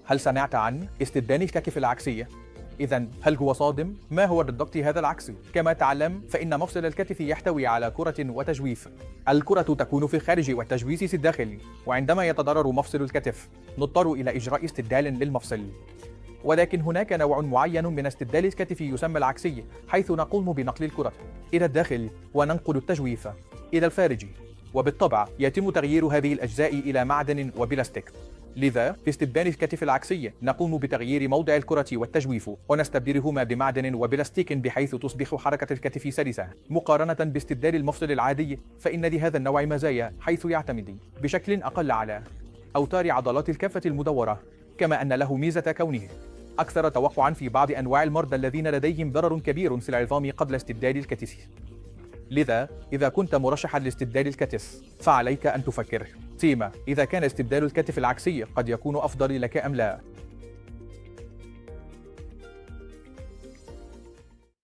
هل سمعت عن استبدال الكتف العكسي؟ إذا هل هو صادم؟ ما هو بالضبط هذا العكس؟ كما تعلم فإن مفصل الكتف يحتوي على كرة وتجويف. الكرة تكون في الخارج والتجويف في الداخل، وعندما يتضرر مفصل الكتف نضطر إلى إجراء استبدال للمفصل. ولكن هناك نوع معين من استبدال الكتف يسمى العكسي، حيث نقوم بنقل الكرة إلى الداخل وننقل التجويف إلى الخارج، وبالطبع يتم تغيير هذه الأجزاء إلى معدن وبلاستيك. لذا في استبدال الكتف العكسي نقوم بتغيير موضع الكرة والتجويف ونستبدلهما بمعدن وبلاستيك بحيث تصبح حركة الكتف سلسة. مقارنة باستبدال المفصل العادي فإن لهذا النوع مزايا، حيث يعتمد بشكل أقل على أوتار عضلات الكفة المدورة، كما أن له ميزة كونه أكثر توقعا في بعض أنواع المرضى الذين لديهم ضرر كبير في العظام قبل استبدال الكتف. لذا إذا كنت مرشحا لاستبدال الكتف فعليك أن تفكر فيما إذا كان استبدال الكتف العكسي قد يكون أفضل لك أم لا.